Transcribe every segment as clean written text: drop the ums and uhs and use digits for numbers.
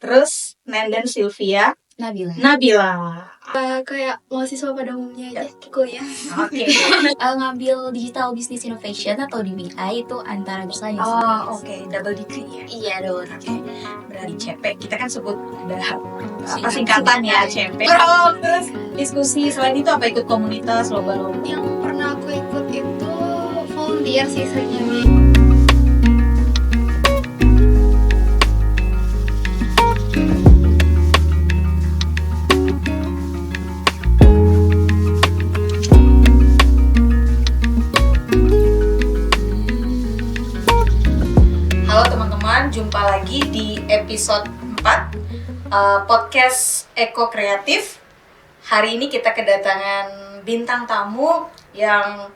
Terus Nenden Sylvia Nabila. Kayak mahasiswa pada umumnya aja kuliah. Oke. Ngambil Digital Business Innovation atau DBI itu antara bersaing. Oke. Double degree ya. Iya, double degree. Berarti CP. Kita kan sebut ada singkatan ya CP. Terus diskusi selain itu apa, ikut komunitas lomba-lomba? Yang pernah aku ikut itu volunteer sih seringnya. Halo teman-teman, jumpa lagi di episode 4 podcast Eko Kreatif. Hari ini kita kedatangan bintang tamu yang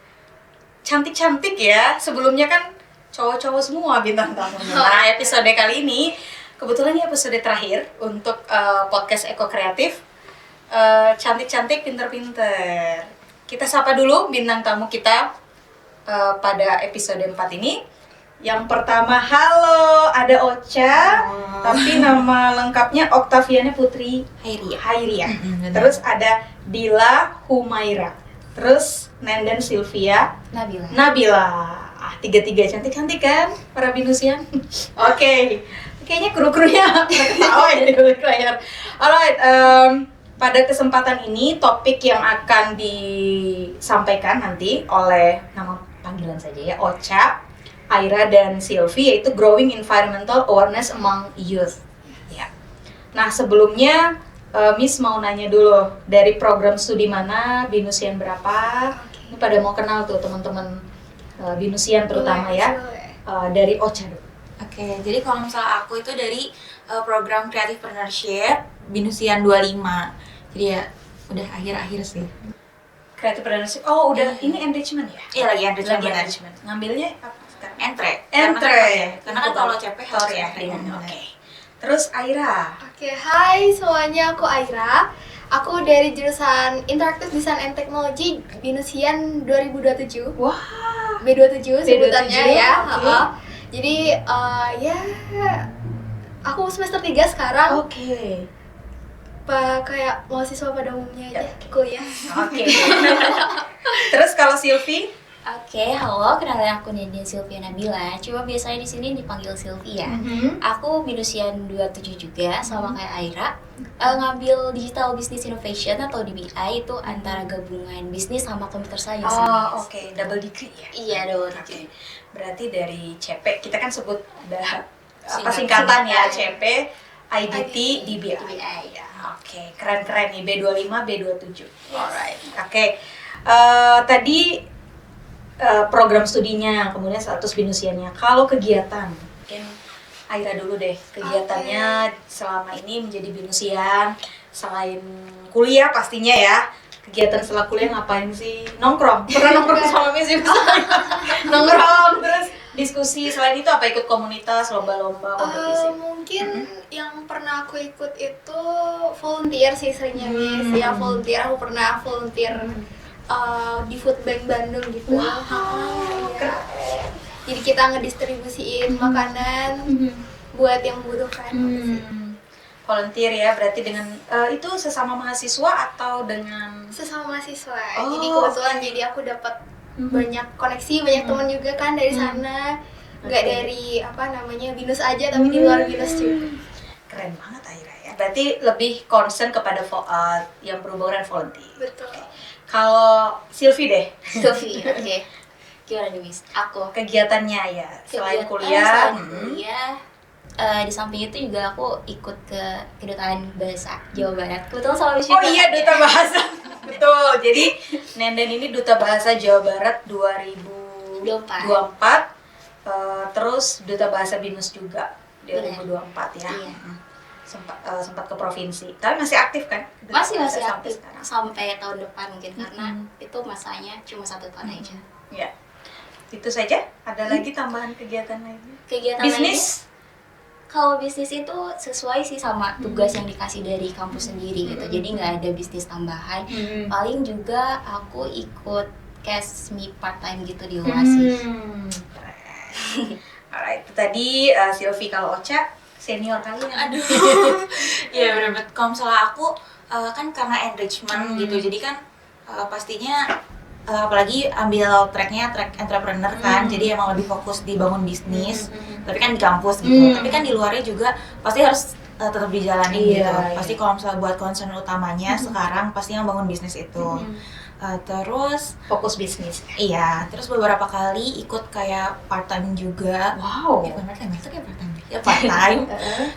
cantik-cantik ya. Sebelumnya kan cowok-cowok semua bintang tamunya. Nah, episode kali ini kebetulan ini episode terakhir untuk podcast Eko Kreatif. Cantik-cantik, pinter-pinter. Kita sapa dulu bintang tamu kita pada episode 4 ini. Yang pertama, halo, ada Ocha, tapi nama lengkapnya Oktaviana Putri Hairia. Terus ada Dila Humaira. Terus Nenden Sylvia Nabila. Tiga-tiga cantik-cantik kan para binusian? Oke. Kayaknya kru-krunya ketawa ya di balik layar. Alright, pada kesempatan ini topik yang akan disampaikan nanti oleh nama panggilan saja ya, Ocha, Aira dan Sylvie, yaitu Growing Environmental Awareness Among Youth. Ya. Nah, sebelumnya Miss mau nanya dulu, dari program studi mana, binusian berapa? Ini pada mau kenal tuh teman-teman binusian terutama ya. Dari Ocha dulu. Oke, jadi kalau misalnya aku itu dari program Creative Partnership Binusian 25. Jadi ya udah akhir-akhir sih. Creative Partnership. Oh, udah ini enrichment ya? Iya, lagi enrichment. Ngambilnya apa? Entre. Karena kan kalau CP health ya. Oke. Terus Aira. Oke, hai semuanya, aku Aira. Aku dari jurusan Interactive Design and Technology Binusian 2027. Wah, B27 sebutannya ya. Okay. Jadi ya aku semester 3 sekarang. Oke. Kayak mahasiswa pada umumnya aja kuliah. Oke. Terus kalau Sylvie? Oke, halo, kenalin aku Nenden Sylvia Nabila. Cuma biasanya di sini dipanggil Sylvia. Aku binusian 27 juga, sama kayak Aira. Ngambil Digital Business Innovation atau DBI itu antara gabungan bisnis sama computer science. Oke. Double degree ya? Iya, double degree. Berarti dari CP, kita kan sebut ada singkatan ya, CP, IDT, DBI. Ya, oke, keren-keren nih, B25, B27. Alright. Oke. Tadi program studinya, kemudian status binusiannya. Kalau kegiatan, mungkin Aira dulu deh, kegiatannya selama ini menjadi binusian, selain kuliah pastinya ya. Kegiatan setelah kuliah ngapain sih? Nongkrong, pernah nongkrong sama Miss juga? Nongkrong, terus diskusi. Selain itu apa, ikut komunitas, lomba-lomba, kompetisi? Mungkin yang pernah aku ikut itu volunteer sih seringnya Miss. Ya volunteer, aku pernah volunteer di Food Bank Bandung gitu. Keren. Jadi kita ngedistribusiin makanan buat yang membutuhkan. Volunteer ya, berarti dengan itu sesama mahasiswa atau dengan Sesama mahasiswa. Jadi kebetulan jadi aku dapat banyak koneksi, banyak teman juga kan dari sana. Nggak dari binus aja, tapi di luar binus juga. Keren banget Aira ya. Berarti lebih concern kepada yang berhubungan dengan volunteer. Betul. Kalau Sylvie deh, Sylvie, oke. Gimana nih, Miss? Aku kegiatannya ya selain Kegiatan kuliah. selain kuliah, di samping itu juga aku ikut ke Kedutaan Bahasa Jawa Barat. Kebetulan sama Miss Oh juga. iya, duta bahasa. Betul. Jadi Nenden ini duta bahasa Jawa Barat 2024. Terus duta bahasa BINUS juga 2024 ya. Iya. Sempat ke provinsi. Tapi masih aktif kan? Masih Sampai aktif sekarang. sampai tahun depan mungkin karena itu masanya cuma 1 tahun aja. Ya. Itu saja? Ada lagi tambahan kegiatan lainnya? Kegiatan Bisnis? lainnya, kalau bisnis itu sesuai sih sama tugas yang dikasih dari kampus sendiri gitu. Jadi nggak ada bisnis tambahan. Paling juga aku ikut CASMI part time gitu di UASI. Alright, itu tadi Sylvie. Kalau Ocha senior kalian. Aduh. Iya benar-benar. Kalau misalnya aku kan karena enrichment gitu, jadi kan pastinya apalagi ambil track entrepreneur kan, jadi emang lebih fokus di bangun bisnis, tapi kan di kampus gitu. Tapi kan di luarnya juga pasti harus tetap dijalani gitu. Pasti kalau misalnya buat concern utamanya sekarang pasti yang bangun bisnis itu. Terus Fokus bisnis. iya, terus beberapa kali ikut kayak part time juga. Wow. Bukan part time, itu kayak part time. Ya part time.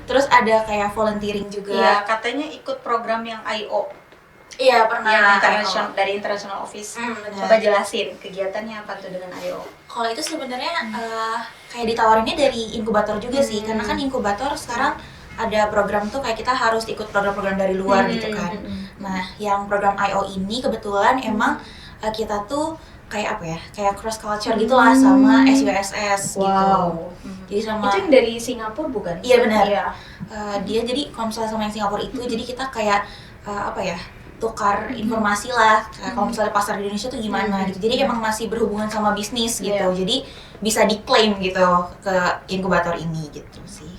Terus ada kayak volunteering Iya, juga. katanya ikut program yang IO, Iya, pernah. yang international, dari International Office. Benar. Coba jelasin kegiatannya apa tuh dengan IO. Kalau itu sebenarnya kayak ditawarinnya dari inkubator juga sih, karena kan inkubator sekarang ada program tuh kayak kita harus ikut program-program dari luar gitu kan. Nah, yang program IO ini kebetulan emang kita tuh kayak apa ya, kayak cross culture gitulah sama SUSS gitu. Jadi sama Itu yang dari Singapura bukan? Iya, benar. Iya. dia jadi kalau misalnya sama yang Singapura itu jadi kita kayak apa ya, tukar informasi lah kalau misalnya pasar di Indonesia tuh gimana gitu. Jadi emang masih berhubungan sama bisnis gitu. Iya. Jadi bisa diklaim gitu ke inkubator ini gitu sih.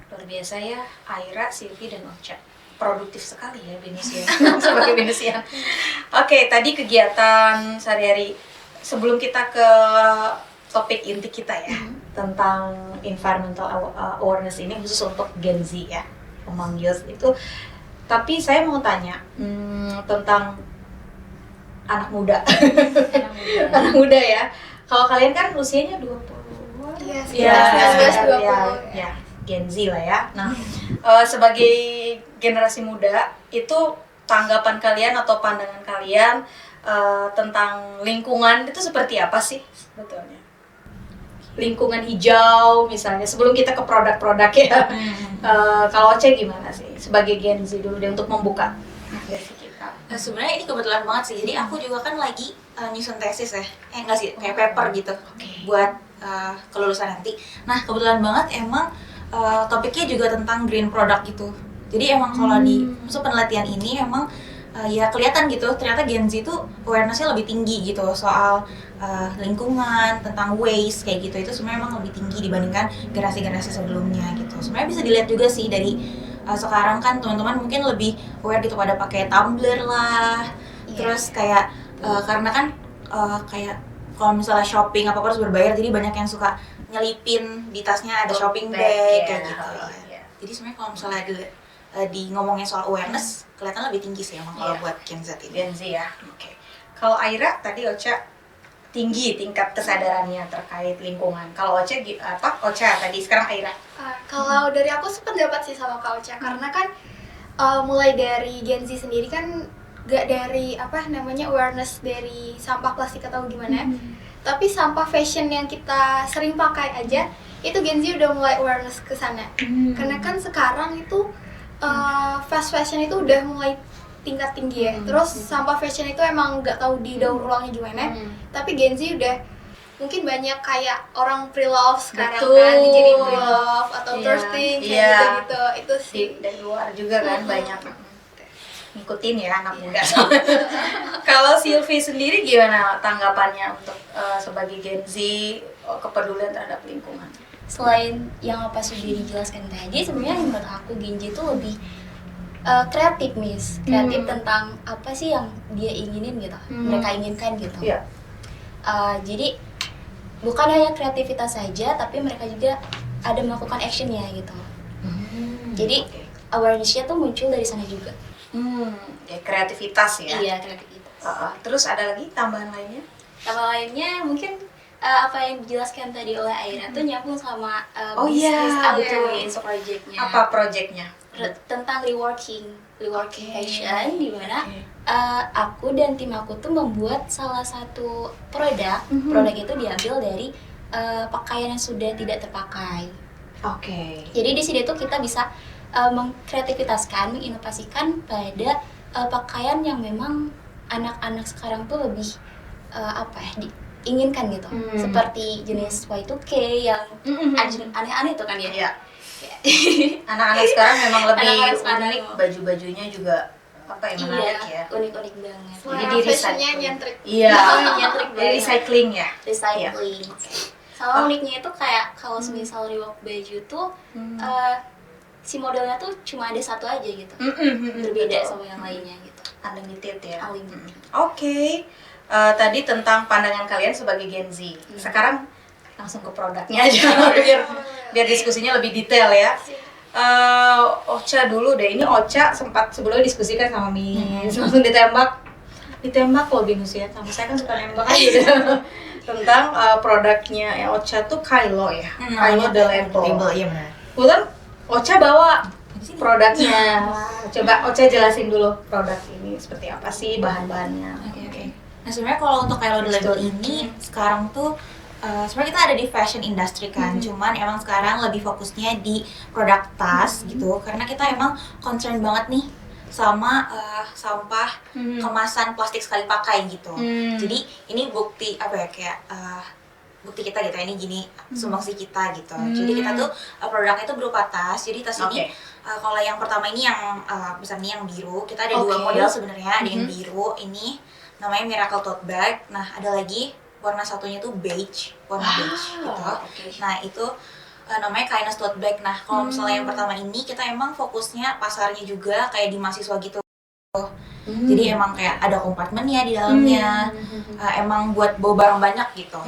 Luar biasa ya, Aira, Silvi, dan Ocha. Produktif sekali ya Venusian sebagai Venusian. Oke, tadi kegiatan sehari-hari. Sebelum kita ke topik inti kita ya, tentang environmental awareness ini khusus untuk Gen Z ya, among youth itu. Tapi saya mau tanya tentang anak muda. Anak muda ya. Kalau kalian kan usianya 20-an. Iya, Ya, 19-20. ya, Gen Z lah ya. Nah, sebagai generasi muda, itu tanggapan kalian atau pandangan kalian tentang lingkungan itu seperti apa sih sebetulnya? Lingkungan hijau misalnya, sebelum kita ke produk-produk ya. Kalau Oce gimana sih sebagai Gen Z dulu deh untuk membuka versi kita? Sebenarnya ini kebetulan banget sih. Jadi aku juga kan lagi nyusun tesis ya. Enggak sih, kayak paper gitu. Buat kelulusan nanti. Nah, kebetulan banget emang topiknya juga tentang green product gitu. Jadi emang kalau di penelitian ini emang ya kelihatan gitu, ternyata Gen Z itu awareness-nya lebih tinggi gitu soal lingkungan, tentang waste kayak gitu. Itu sebenarnya emang lebih tinggi dibandingkan generasi-generasi sebelumnya gitu. Sebenarnya bisa dilihat juga sih dari sekarang kan teman-teman mungkin lebih aware gitu pada pakai tumbler lah. Terus kayak karena kan kayak kalau misalnya shopping apa harus berbayar, jadi banyak yang suka nyelipin di tasnya ada shopping bag kayak gitu ya. Jadi sebenarnya kalau misalnya di ngomongin soal awareness kelihatan lebih tinggi sih emang kalau buat Gen Z ini. Gen Z ya. Oke. Kalau Aira tadi Ocha tinggi tingkat kesadarannya terkait lingkungan. Kalau Ocha Ocha tadi, sekarang Aira. Kalau dari aku sependapat sih sama Kak Ocha, karena kan mulai dari Gen Z sendiri kan gak dari awareness dari sampah plastik atau gimana, tapi sampah fashion yang kita sering pakai aja itu Gen Z udah mulai awareness ke sana. Karena kan sekarang itu fast fashion itu udah mulai tingkat tinggi ya. Terus sampah fashion itu emang nggak tahu didaur ulangnya gimana. Tapi Gen Z udah mungkin banyak kayak orang pre-love sekarang kan, dijadiin pre-love atau thrifting kayak gitu-gitu. Itu sih Dari luar juga kan banyak ngikutin ya anak muda. Kalau Silvi sendiri gimana tanggapannya untuk sebagai Gen Z kepedulian terhadap lingkungan? Selain yang apa sudah dijelaskan tadi, sebenarnya menurut aku Gen Z itu lebih kreatif, kreatif tentang apa sih yang dia inginin gitu, mereka inginkan gitu. Iya. Jadi bukan hanya kreativitas saja, tapi mereka juga ada melakukan actionnya gitu. Jadi awareness-nya tuh muncul dari sana juga. Ya, kreativitas ya. Iya, kreativitas. Terus ada lagi tambahan lainnya? Tambah lainnya mungkin apa yang dijelaskan tadi oleh Aira tuh nyambung sama iya, bisnis project-nya. Apa projectnya? Tentang reworking fashion, di mana aku dan tim aku tuh membuat salah satu produk. Produk itu diambil dari pakaian yang sudah tidak terpakai. Oke. Jadi di sini tuh kita bisa mengkreativitaskan, menginovasikan pada pakaian yang memang anak-anak sekarang tuh lebih diinginkan gitu. Seperti jenis Y2K yang aneh-aneh tuh kan ya. Iya. Anak-anak sekarang memang lebih Anak-anak sekarang unik, baju-bajunya juga menarik ya. Unik-unik banget. Jadi di fashionnya recycling. nyentrik. Iya. Nyentrik Di banget. recycling ya. Recycling. Sama uniknya itu kayak kalau semisal rework baju tuh si modelnya tuh cuma ada satu aja gitu, berbeda sama yang lainnya gitu. Unlimited ya. Unlimited. Oke. Tadi tentang pandangan kalian sebagai Gen Z. Sekarang langsung ke produknya aja biar diskusinya lebih detail ya. Ocha dulu deh. Ini Ocha sempat sebelumnya diskusikan sama Miss, langsung ditembak loh Binus ya. Sama saya kan suka nembak aja deh. Tentang produknya ya Ocha tuh Kylo ya. Kylo The Label. Iya benar. Kebetulan Ocha bawa produknya. Coba Ocha jelasin dulu produk ini seperti apa sih bahan-bahannya. Oke. Nah sebenarnya kalau untuk Kylo The Label ini sekarang tuh sebenarnya kita ada di fashion industry kan, cuman emang sekarang lebih fokusnya di produk tas gitu, karena kita emang concern banget nih sama sampah kemasan plastik sekali pakai gitu. Jadi ini bukti apa ya kayak bukti kita gitu, ini gini sumbangsi kita gitu. Jadi kita tuh produknya itu berupa tas. Jadi tas ini kalau yang pertama ini yang besar nih yang biru, kita ada dua model sebenarnya, ada yang biru ini namanya Miracle Tote Bag. Nah ada lagi warna satunya tuh beige, warna beige gitu. Nah itu namanya Kindness Tote Bag. Nah kalau misalnya yang pertama ini kita emang fokusnya pasarnya juga kayak di mahasiswa gitu. Jadi emang kayak ada kompartemennya di dalamnya, emang buat bawa barang banyak gitu.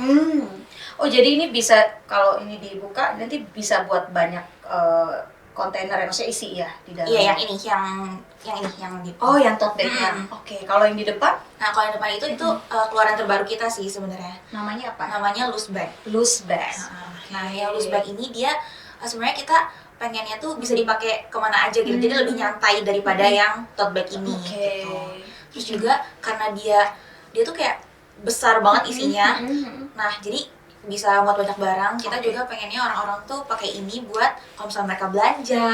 Oh jadi ini bisa kalau ini dibuka nanti bisa buat banyak kontainer yang maksudnya isi ya di dalam. Iya yang ini yang di. Oh yang tote bag-nya. Oke, kalau yang di depan? Nah kalau yang depan itu keluaran terbaru kita sih sebenarnya. Namanya apa? Namanya loose bag. Loose bag. Nah yang loose bag ini dia sebenarnya kita pengennya tuh bisa dipakai kemana aja gitu, jadi lebih nyantai daripada yang tote bag ini. Gitu. Terus juga karena dia tuh kayak besar banget isinya. Nah jadi bisa buat banyak barang. Kita juga pengennya orang-orang tuh pakai ini buat kalau misalnya mereka belanja.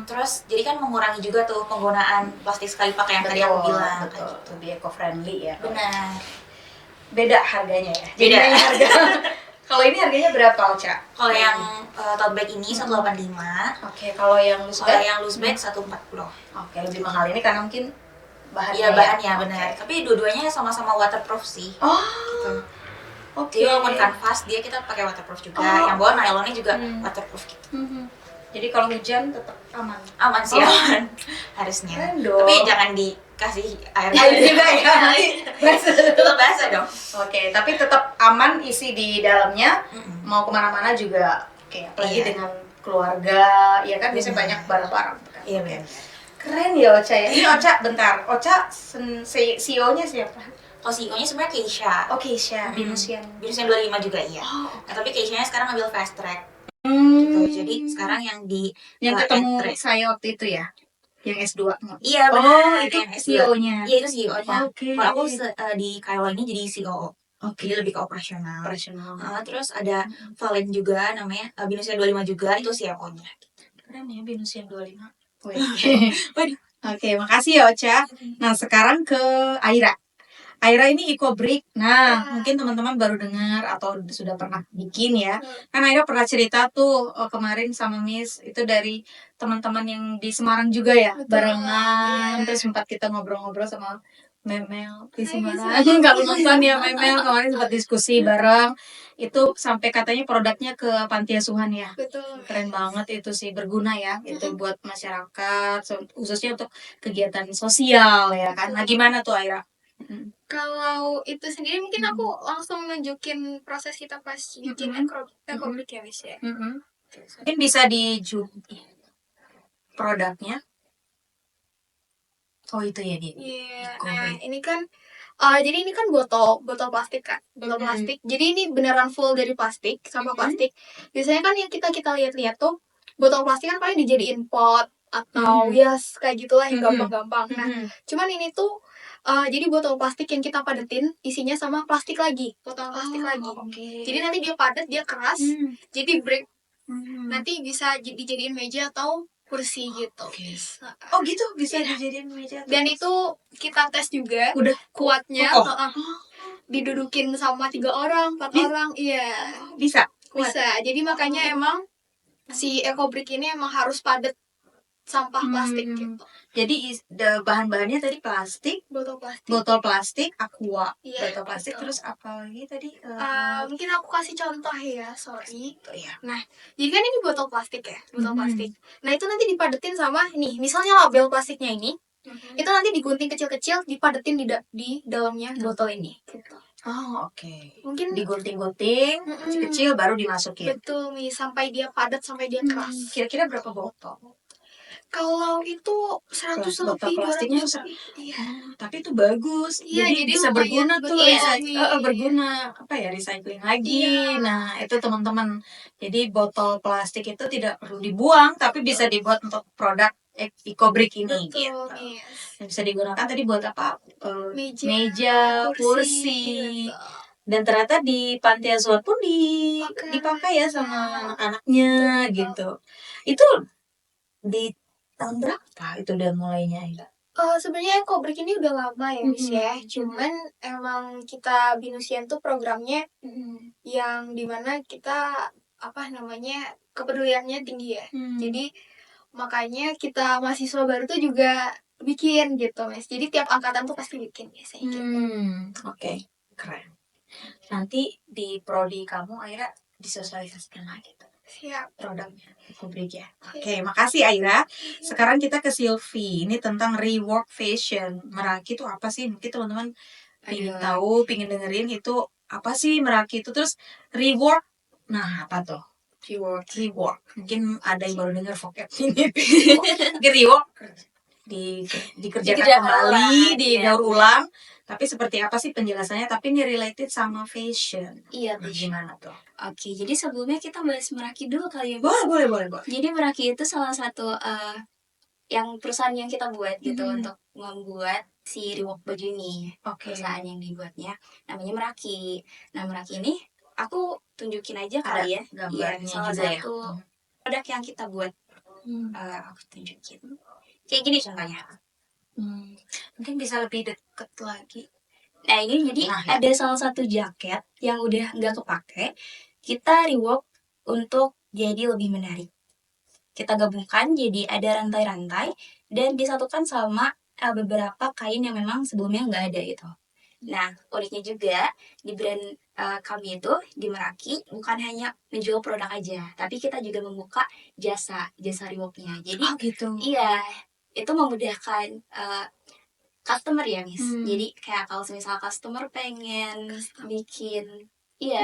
Terus jadi kan mengurangi juga tuh penggunaan plastik sekali pakai yang tadi aku bilang. Betul, gitu. Lebih eco-friendly ya. Benar. Beda harganya ya. Beda harga. Kalau ini harganya berapa, Ocha? Kalau yang tote bag ini 185. Oke, kalau yang loose bag? Kalau yang loose bag 140. Oke, lebih mahal ini karena mungkin bahannya. Iya, bahannya benar. Tapi dua-duanya sama-sama waterproof sih. Oh. Gitu. Oke. Jadi walaupun kanvas dia kita pakai waterproof juga. Yang bawah nylonnya juga waterproof gitu. Jadi kalau hujan tetap aman. Aman sih, aman. Harusnya. Keren dong. Tapi jangan dikasih air juga ya. Tetap basah dong. Oke, tapi tetap aman isi di dalamnya. Mau kemana-mana juga. Oke, apalagi dengan keluarga, ya kan biasanya banyak barang-barang. Iya benar. Keren ya Ocha ya. Ini Ocha bentar. Ocha CEO-nya siapa? Kalau CEO-nya sebenarnya Keisha. Oh Keisha, Binusian 25 juga iya. Nah, tapi Keisha-nya sekarang ngambil fast track. Gitu. Jadi sekarang yang di yang ketemu entry. saya waktu itu ya, yang S2. Iya benar. Itu yang S2. CEO-nya. Iya itu CEO-nya. Oke. Kalau aku di Kylo ini jadi COO. Jadi lebih ke operasional. Terus ada Valen juga namanya Binusian 25 juga itu CFO-nya. Keren ya Binusian 25. Waduh. Oke, makasih ya Ocha. Nah, sekarang ke Aira. Aira ini EcoBrick. Nah, mungkin teman-teman baru dengar atau sudah pernah bikin ya. Kan Aira pernah cerita tuh kemarin sama Miss itu dari teman-teman yang di Semarang juga ya, barengan. Terus sempat kita ngobrol-ngobrol sama Memel di Semarang. Kalimantan ya Memel, kemarin sempat diskusi bareng. Itu sampai katanya produknya ke panti asuhan ya. Betul. Keren banget itu sih, berguna ya. Itu buat masyarakat, khususnya untuk kegiatan sosial ya kan. Nah, gimana tuh Aira? Kalau itu sendiri mungkin aku langsung nunjukin proses kita pas bikin EcoBrick ya Miss ya. Mungkin bisa di zoom produknya. Oh itu ya dia. Iya. Nah ini kan jadi ini kan botol plastik kan, botol plastik. Jadi ini beneran full dari plastik, sampah plastik. Biasanya kan yang kita lihat tuh botol plastik kan paling dijadiin pot atau kayak gitulah yang gampang-gampang. Nah cuman ini tuh jadi botol plastik yang kita padetin isinya sama plastik lagi, botol plastik lagi. Jadi nanti dia padat, dia keras, jadi break. Nanti bisa dijadiin meja atau kursi gitu. Oh gitu bisa dijadiin meja. Dan itu kita tes juga, udah kuatnya, didudukin sama 3 orang, 4 orang, iya. Bisa. Bisa. Jadi makanya emang si EcoBrick ini emang harus padat. sampah plastik gitu. Jadi bahan-bahannya tadi plastik, Botol plastik. botol plastik, aqua, Iya, botol plastik, betul. terus apa lagi tadi? Mungkin aku kasih contoh ya, sorry. Oh ya. Nah, jadi kan ini botol plastik ya, botol plastik. Nah, itu nanti dipadetin sama nih, misalnya label plastiknya ini, itu nanti digunting kecil-kecil, dipadetin di dalamnya botol ini. Gitu. Oh, oke. Mungkin Digunting-gunting, kecil-kecil baru dimasukin. betul nih, sampai dia padat, sampai dia keras. Kira-kira berapa botol? Kalau itu 100 Botol lebih, plastiknya 200 lebih. Iya. Tapi itu bagus. Iya, jadi bisa lumayan berguna tuh, betul. berguna apa ya, recycling lagi. Iya. Nah, itu teman-teman. Jadi botol plastik itu tidak perlu dibuang, tapi bisa dibuat untuk produk EcoBrick ini. Betul, Gitu. yes. Yang bisa digunakan tadi buat apa? Meja, kursi. betul. Dan ternyata di panti asuhan pun dipakai ya sama anak-anaknya gitu. Itu di tahun berapa itu udah mulainya ya? Sebenarnya EcoBrick ini udah lama ya, Miss ya. Cuman emang kita Binusian tuh programnya yang dimana kita kepeduliannya tinggi ya. Jadi makanya kita mahasiswa baru tuh juga bikin gitu, Mas. Jadi tiap angkatan tuh pasti bikin biasanya gitu. Oke, keren. Nanti di prodi kamu Aira disosialisasikan lagi tuh Siap. produknya EcoBrick ya. Oke, makasih Aira. Sekarang kita ke Sylvie. Ini tentang rework fashion. Meraki itu apa sih? Mungkin teman-teman pingin tahu, pingin dengerin itu apa sih Meraki itu. Terus rework, nah apa tuh? Rework. Mungkin ada yang baru dengar vocab ini. Mungkin rework dikerjakan kembali, didaur ulang. Tapi seperti apa sih penjelasannya? Tapi ini related sama fashion. Iya, Gimana tuh? Oke, jadi sebelumnya kita bahas Meraki dulu kali ya. Boleh. Jadi Meraki itu salah satu yang perusahaan yang kita buat gitu untuk membuat si rework baju ini. Perusahaan yang dibuatnya namanya Meraki. Nah, Meraki ini aku tunjukin aja kali ya. Gambarnya salah juga ya. satu produk yang kita buat. Aku tunjukin. Kayak gini contohnya. Mungkin bisa lebih deket lagi. Nah, ini jadi ada salah satu jaket yang udah nggak kepake, kita rework untuk jadi lebih menarik. Kita gabungkan jadi ada rantai-rantai dan disatukan sama beberapa kain yang memang sebelumnya nggak ada gitu. Nah, uniknya juga di brand kami itu di Meraki bukan hanya menjual produk aja, tapi kita juga membuka jasa reworknya. Jadi gitu. Iya, itu memudahkan customer ya, Miss. Jadi kayak kalau misal customer pengen bikin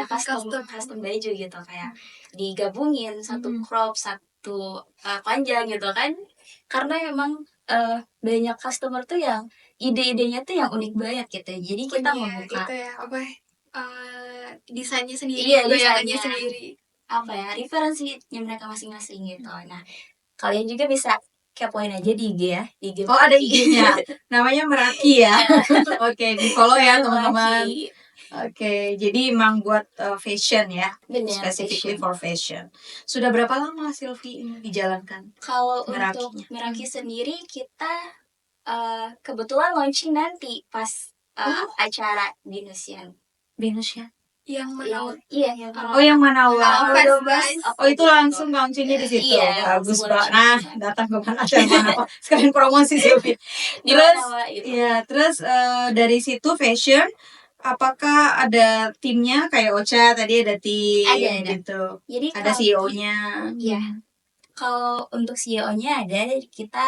custom baju gitu, kayak digabungin satu crop, satu panjang gitu kan. Karena memang banyak customer tuh yang ide-idenya tuh yang unik banget gitu. Jadi kita membuka itu ya desainnya sendiri, Iya, bayangannya desainnya. sendiri. Referensinya mereka masing-masing gitu. Nah, kalian juga bisa kepoin aja di IG ya. Di IG ada IG-nya. Namanya Meraki ya. Oke, di follow ya teman-teman. Oke, jadi emang buat fashion ya. Benar, Specifically for fashion. Sudah berapa lama Sylvie ini dijalankan? Kalau untuk Merakinya. Meraki sendiri kita kebetulan launching nanti pas acara Binusian. Yang mana? Yang yang Manawa. Oh, itu langsung launchingnya di situ. Iya, Bagus langsung banget. Nah, datang ke acara Manawa. Sekalian promosi Sylvie. di Terus, Manawa gitu. terus dari situ fashion, apakah ada timnya kayak Ocha tadi ada tim Ada. gitu. Jadi Ada CEO-nya. Iya. Kalau untuk CEO-nya ada kita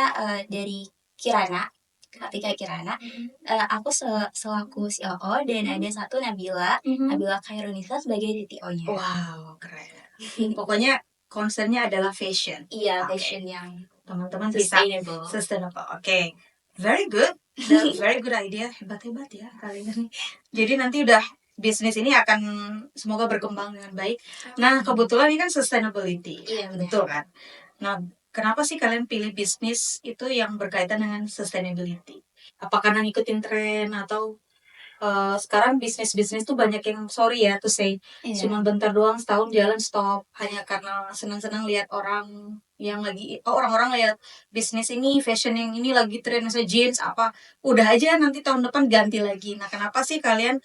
dari Kirana. Ketika Kirana, aku selaku COO dan ada satu Nabila Khairunisa sebagai DTO-nya. Wow, keren. Pokoknya concernnya adalah fashion. Iya, fashion yang teman-teman bisa sustainable. Oke. Very good. Very good idea. Hebat-hebat ya kalian. Jadi nanti udah bisnis ini akan semoga berkembang dengan baik. Nah, kebetulan ini kan sustainability. Iya, betul kan? Nah, kenapa sih kalian pilih bisnis itu yang berkaitan dengan sustainability? Apa karena ngikutin tren atau sekarang bisnis-bisnis tuh banyak yang sorry ya to say cuma bentar doang setahun jalan stop hanya karena senang-senang lihat orang yang lagi orang-orang lihat bisnis ini fashion yang ini lagi tren misalnya jeans apa udah aja nanti tahun depan ganti lagi. Nah, kenapa sih kalian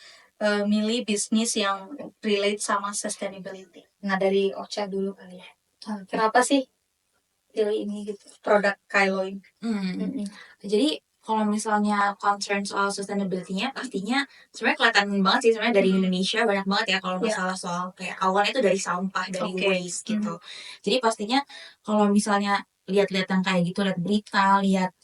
milih bisnis yang relate sama sustainability? Nah, dari Ocha dulu kali ya. Kenapa sih pilih ini gitu. produk Kylo ini? Jadi kalau misalnya concern soal sustainability-nya pastinya sebenarnya kelihatan banget sih sebenarnya dari Indonesia banyak banget ya kalau masalah soal kayak awalnya itu dari sampah, dari waste gitu. Jadi pastinya kalau misalnya lihat-lihat yang kayak gitu, lihat berita, lihat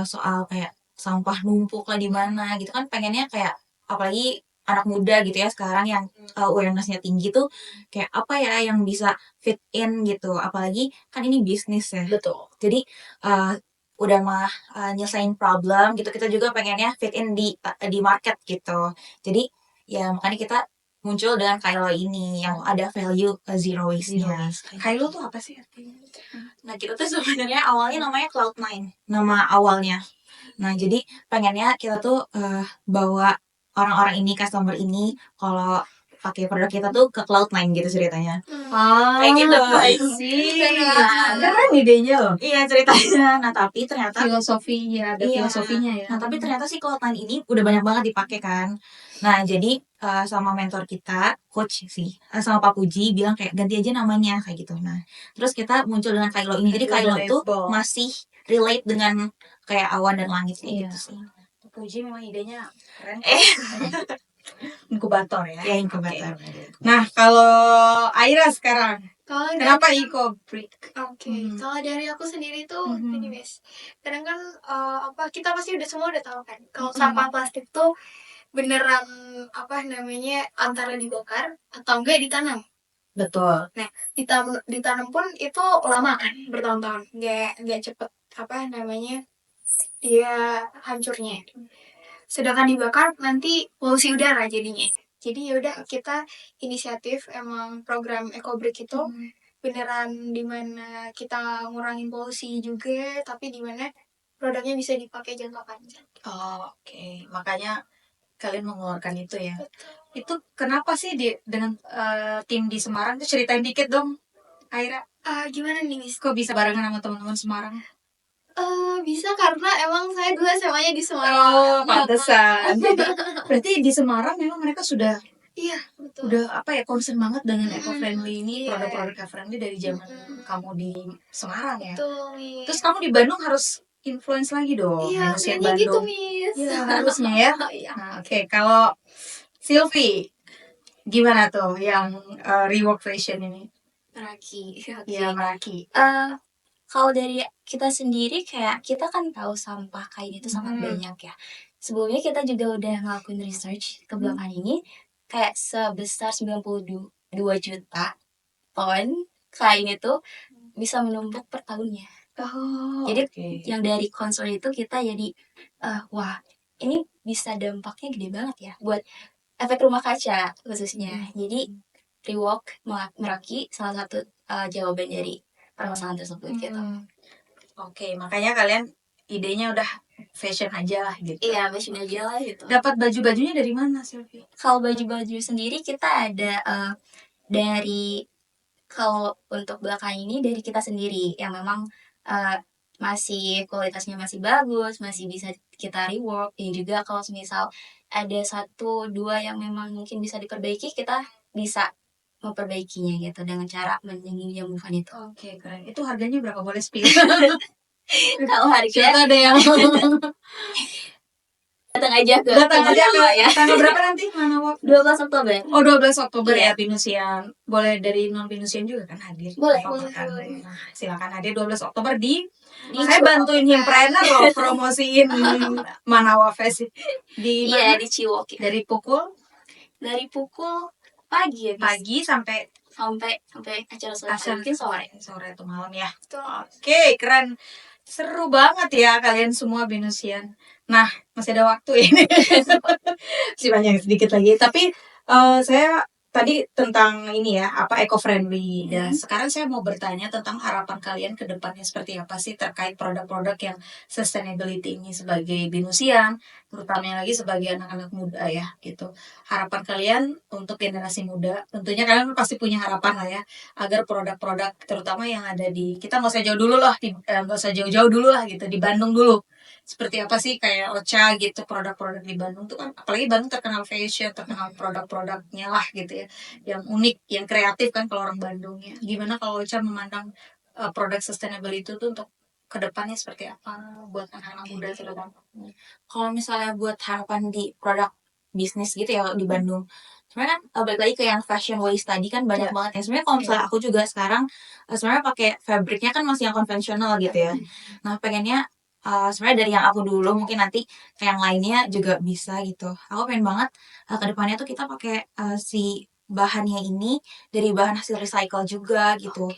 soal kayak sampah numpuk lah di mana gitu kan pengennya kayak apalagi anak muda gitu ya sekarang yang awareness-nya tinggi tuh kayak apa ya yang bisa fit in gitu. Apalagi kan ini bisnis ya. Betul. Jadi udah mah nyelesain problem gitu kita juga pengennya fit in di market gitu jadi ya makanya kita muncul dengan Kylo ini yang ada value zero waste-nya. Kylo tuh apa sih artinya? Nah kita tuh sebenarnya awalnya namanya Cloud9 nama awalnya. Nah jadi pengennya kita tuh bawa orang-orang ini customer ini kalau pakai produk kita tuh ke Cloud9 gitu ceritanya. Kayak gitu. Keren idenya loh. Iya ceritanya. Nah tapi ternyata Filosofinya, ada filosofinya ya. Nah tapi ternyata si Cloud9 ini udah banyak banget dipakai kan. Nah jadi sama mentor kita, coach sih, sama Pak Puji bilang kayak ganti aja namanya kayak gitu. Nah terus kita muncul dengan Kylo ini. Jadi Kylo itu masih relate dengan kayak awan dan langit kayak gitu sih. Puji memang idenya keren. Inkubator ya. Ya inkubator. Nah kalau Aira sekarang, Kalau kenapa dari- Eco-Brick? Kalau dari aku sendiri tuh ini guys, kadang kan kita pasti semua udah tahu kan, kalau sampah plastik tuh beneran antara dibakar atau enggak ditanam. Betul. Nah ditanam pun itu lama kan, bertahun-tahun, nggak cepet dia hancurnya. Sedangkan dibakar nanti polusi udara jadinya. Jadi yaudah kita inisiatif emang program EcoBreak itu beneran dimana kita ngurangin polusi juga, tapi dimana produknya bisa dipakai jangka panjang. Oke. Makanya kalian mengeluarkan itu ya. Itu kenapa sih dengan tim di Semarang tuh ceritain dikit dong, Aira. Gimana nih Miss? Kok bisa barengan sama teman-teman Semarang? Bisa karena emang saya dulu SMA-nya di Semarang. Pantesan. Berarti di Semarang memang mereka sudah Iya, betul. udah concern banget dengan eco-friendly ini, Iya. produk-produk eco-friendly dari zaman kamu di Semarang ya. Betul, Miss. Terus kamu di Bandung harus influence lagi dong, Iya, manusia kayaknya gitu, Bandung. Miss. Iya, harusnya ya. Iya. Nah, oke. Kalau Sylvie, gimana tuh yang rework fashion ini? Meraki. Ya, Meraki. Kalau dari kita sendiri kayak kita kan tahu sampah kain itu sangat banyak ya. Sebelumnya kita juga udah ngelakuin research ke belakang ini kayak sebesar 92 juta ton kain itu bisa menumpuk per tahunnya. Jadi yang dari concern itu kita jadi wah ini bisa dampaknya gede banget ya buat efek rumah kaca khususnya. Jadi rework Meraki salah satu jawaban dari permasalahan tersebut gitu. Oke, makanya kalian idenya udah fashion aja lah gitu. Iya, fashion aja lah gitu. Dapat baju-bajunya dari mana, Sylvie? Kalau baju-baju sendiri kita ada dari kalau untuk belakang ini dari kita sendiri yang memang masih kualitasnya masih bagus, masih bisa kita rework. Dan juga kalau misal ada 1-2 yang memang mungkin bisa diperbaiki, kita bisa memperbaikinya gitu dengan cara menyembuhkan itu. Oke, keren. Itu harganya berapa, boleh spill? Kalau harga ada yang datang aja ke ya. Tanggal berapa nanti? Mana waktu? 12 Oktober. Oh, 12 Oktober ya Pinusian. Boleh dari non Pinusian juga kan hadir? Boleh. Nah, silakan hadir 12 Oktober di saya bantuin himpreneur loh promosiin Manawa Fest di Iya, di Ciwok ya. dari pukul pagi ya, pagi sampai acara selesai mungkin sore atau malam ya. Oke, keren. Seru banget ya kalian semua Binusian. Nah, masih ada waktu ini. Masih banyak sedikit lagi. Tapi saya tadi tentang ini ya, eco-friendly. Dan sekarang saya mau bertanya tentang harapan kalian ke depannya seperti apa sih terkait produk-produk yang sustainability ini sebagai Binusian, terutama lagi sebagai anak-anak muda ya gitu. Harapan kalian untuk generasi muda, tentunya kalian pasti punya harapan lah ya, agar produk-produk terutama yang ada di, kita nggak usah jauh dulu lah, nggak usah jauh-jauh dulu lah gitu, di Bandung dulu. Seperti apa sih kayak Ocha gitu, produk-produk di Bandung tuh kan, apalagi Bandung terkenal fashion, terkenal produk-produknya lah gitu ya, yang unik, yang kreatif kan kalau orang Bandung ya. Gimana kalau Ocha memandang produk sustainable itu tuh untuk kedepannya seperti apa buat anak-anak muda terutama? Kalau misalnya buat harapan di produk bisnis gitu ya di Bandung, sebenarnya kan balik lagi ke yang fashion waste tadi kan banyak Iya. banget ya. Sebenarnya kalau misalnya aku juga sekarang sebenarnya pakai fabriknya kan masih yang konvensional gitu ya. Nah pengennya sebenarnya dari yang aku dulu mungkin nanti ke yang lainnya juga bisa gitu. Aku pengen banget ke depannya tuh kita pakai si bahannya ini dari bahan hasil recycle juga gitu.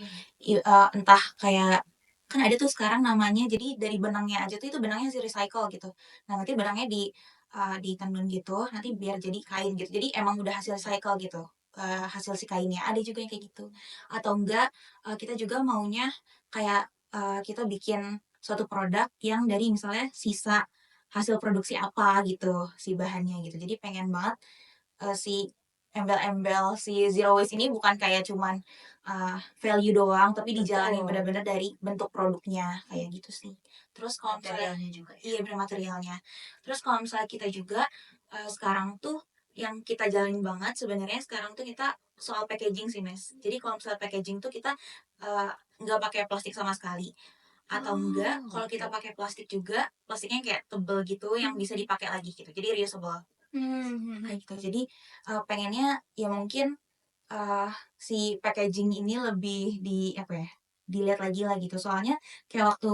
Entah kayak kan ada tuh sekarang namanya jadi dari benangnya aja tuh itu benangnya hasil recycle gitu. Nah, nanti benangnya ditenun gitu, nanti biar jadi kain gitu. Jadi emang udah hasil recycle gitu, hasil si kainnya. Ada juga yang kayak gitu. Atau enggak, kita juga maunya kayak, kita bikin suatu produk yang dari misalnya sisa hasil produksi apa gitu, si bahannya gitu. Jadi pengen banget, si embel-embel si zero waste ini bukan kayak cuman, value doang, tapi dijalanin Betul. benar-benar dari bentuk produknya, kayak gitu sih. Terus kalau misalnya Materialnya juga ya. iya, bener materialnya. Terus kalau misalnya kita juga, sekarang tuh yang kita jalanin banget sebenarnya sekarang tuh kita soal packaging sih, Mas. Jadi kalau misalnya packaging tuh kita, nggak pakai plastik sama sekali. Atau enggak, kalau kita pakai plastik juga, plastiknya kayak tebel gitu yang bisa dipakai lagi gitu, jadi reusable, kayak gitu. Jadi, pengennya ya mungkin, si packaging ini lebih apa ya, dilihat lagi lah gitu. Soalnya kayak waktu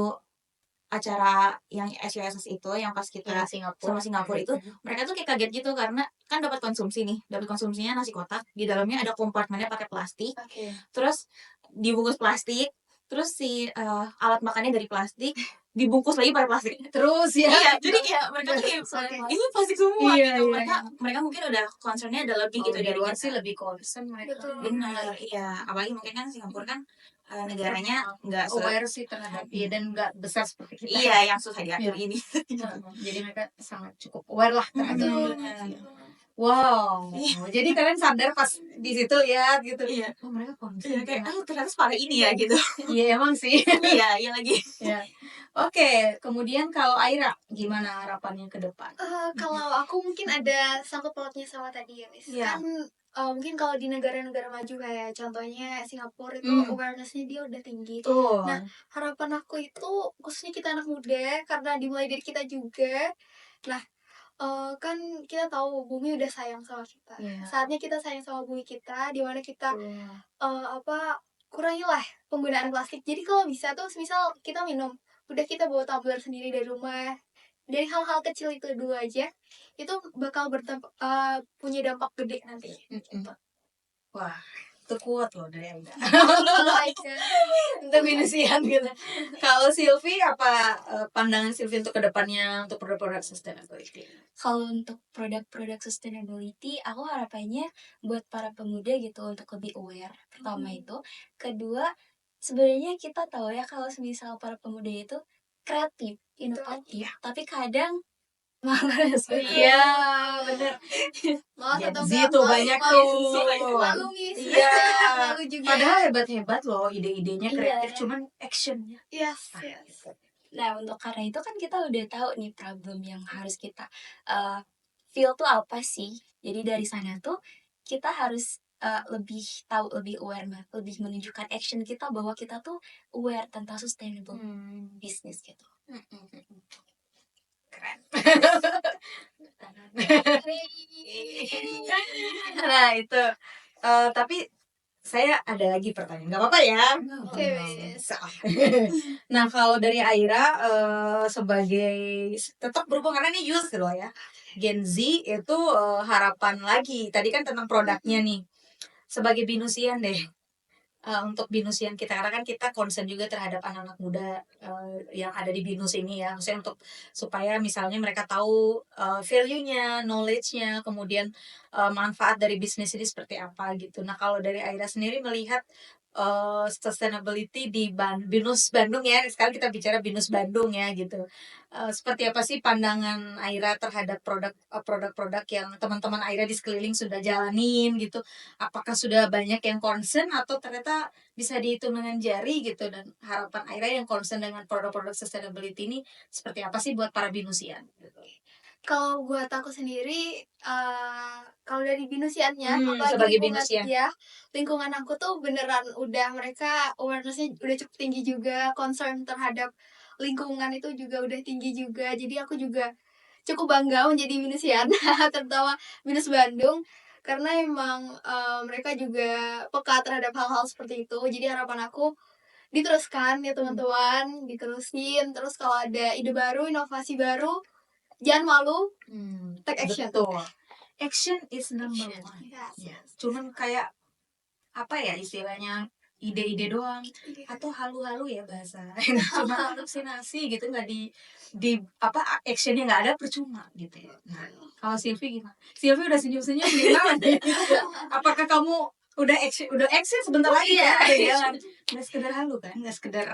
acara yang SUSS itu yang pas kita Yang Singapura. sama Singapura itu, mereka tuh kayak kaget gitu karena kan dapat konsumsi nih, dapat konsumsinya nasi kotak, di dalamnya ada kompartmennya pakai plastik, terus dibungkus plastik, terus si, alat makannya dari plastik, dibungkus lagi pakai plastik. Terus ya. Iya, jadi kayak mereka tuh kayak, ini plastik semua Iya, gitu. iya. Mereka mungkin udah concern-nya ada lebih gitu Kalau di dari luar kita. sih lebih concern mereka. Betul. Benar, iya. Apalagi mungkin kan Singapura kan negaranya nggak aware sih terhadap dan nggak besar seperti kita. iya yang susah diatur Iya. ini. Jadi mereka sangat cukup aware lah terhadap Betul. ini. Wow, jadi kalian sadar pas di situ lihat gitu. Iya. Oh mereka Iya, concern. kayak ternyata separah ini ya gitu. Iya emang sih. Iya, iya lagi. Ya. Oke, kemudian kalau Aira gimana harapannya ke depan? Kalau aku mungkin ada sangkut pautnya sama tadi ya, Miss. Iya. Kan mungkin kalau di negara-negara maju kayak contohnya Singapura itu awareness-nya dia udah tinggi. Tuh. Nah, harapan aku itu khususnya kita anak muda karena dimulai dari kita juga. Nah, kan kita tahu bumi udah sayang sama kita. Iya. Saatnya kita sayang sama bumi kita, di mana kita kurangilah penggunaan plastik. Jadi kalau bisa tuh misal kita minum, udah kita bawa tumbler sendiri dari rumah. Dari hal-hal kecil itu dulu aja, itu bakal punya dampak gede nanti. Wah, itu kuat loh dari Aira. Like, Untuk minusian gitu. Kalau Silvi apa pandangan Silvi untuk kedepannya untuk produk-produk sustainability? Kalau untuk produk-produk sustainability, aku harapannya buat para pemuda gitu untuk lebih aware. Pertama itu, kedua sebenarnya kita tahu ya kalau misal para pemuda itu kreatif, inovatif, tapi kadang malas. Iya, bener. malas atau Gen Z enggak tuh malu, banyak malu, tuh. malu, Miss. Iya. Malu juga. Padahal hebat-hebat loh ide-idenya kreatif, Iya. cuman actionnya. Yes. Nah, untuk karena itu kan kita udah tahu nih problem yang harus kita feel tuh apa sih. Jadi dari sana tuh kita harus lebih tahu, lebih aware, lebih menunjukkan action kita bahwa kita tuh aware tentang sustainable business gitu. Keren. Nah itu tapi saya ada lagi pertanyaan, nggak apa-apa ya? Oke. Nah kalau dari Aira sebagai tetap berhubungan karena ini youth loh ya, Gen Z itu harapan lagi. Tadi kan tentang produknya nih. Sebagai binusian deh. Untuk binusian kita karena kan kita concern juga terhadap anak-anak muda yang ada di binus ini ya, maksudnya untuk supaya misalnya mereka tahu value-nya, knowledge-nya, kemudian manfaat dari bisnis ini seperti apa gitu. Nah kalau dari Aira sendiri melihat sustainability di binus Bandung ya, sekarang kita bicara binus Bandung ya gitu. Seperti apa sih pandangan Aira terhadap produk-produk yang teman-teman Aira di sekeliling sudah jalanin gitu? Apakah sudah banyak yang concern atau ternyata bisa dihitung dengan jari gitu, dan harapan Aira yang concern dengan produk-produk sustainability ini seperti apa sih buat para binusian gitu. Kalau buat aku sendiri, kalau dari binusiannya, apalagi sebagai lingkungan binusian. ya, lingkungan aku tuh beneran udah mereka awareness-nya udah cukup tinggi juga, concern terhadap lingkungan itu juga udah tinggi juga. Jadi aku juga cukup bangga menjadi binusian, terutama Binus Bandung, karena emang, mereka juga peka terhadap hal-hal seperti itu. Jadi harapan aku diteruskan ya teman-teman, diterusin, terus kalau ada ide baru, inovasi baru, jangan malu, take action. Betul. Action is number Action. one. Yes. Ya, cuman kayak apa ya istilahnya ide-ide doang atau halu-halu ya bahasa cuma halusinasi gitu nggak di apa actionnya nggak ada percuma gitu ya. Nah, kalau Silvi gimana? Silvi udah senyum-senyum gimana nih? Apakah kamu udah action sebentar lagi ya udah jalan nggak sekedar halu kan nggak sekedar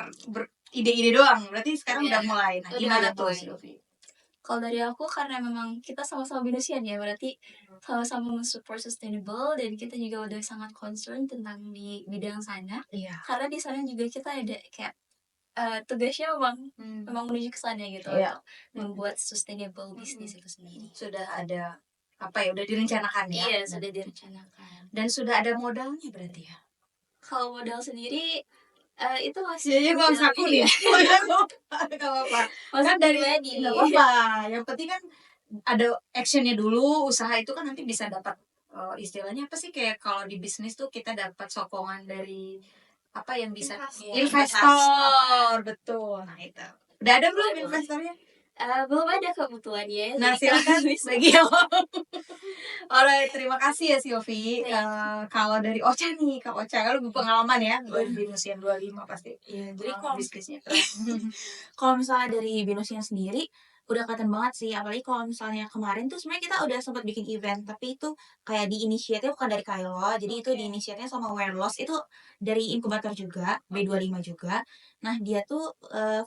ide-ide doang berarti sekarang udah mulai. Nah, Udah gimana tuh mulai. Silvi? Kalau dari aku karena memang kita sama-sama binusian ya, berarti sama-sama mensupport sustainable dan kita juga udah sangat concern tentang di bidang sana. Iya. Karena di sana juga kita ada kayak tugasnya memang menuju ke sana gitu Iya. untuk membuat sustainable bisnis itu sendiri. Sudah ada apa ya udah direncanakan ya? Iya, sudah direncanakan. Dan sudah ada modalnya berarti ya? Kalau modal sendiri itu masih Jadi bang saku nih. Gak apa-apa. Masih Kan dari pribadi. nggak apa-apa. Yang penting kan ada actionnya dulu. Usaha itu kan nanti bisa dapat istilahnya apa sih kayak kalau di bisnis tuh kita dapat sokongan dari apa yang bisa investor. Betul. Nah itu. Udah ada belum Boleh. investornya? Belum ada kebutuhan ya. Nah jadi silakan bisa. bagi yang alright, terima kasih ya Silvi. Kalau dari Ocha nih, Kak Ocha, kalau berpengalaman ya, di usia 25 pasti. Iya, jadi kalau bisnisnya kalau misalnya dari Binusnya sendiri udah kelihatan banget sih, apalagi kalau misalnya kemarin tuh sebenarnya kita udah sempat bikin event, tapi itu kayak diinisiatifnya bukan dari Kailo, jadi itu diinisiatifnya sama Wear Loss, itu dari inkubator juga, B25 juga. Nah dia tuh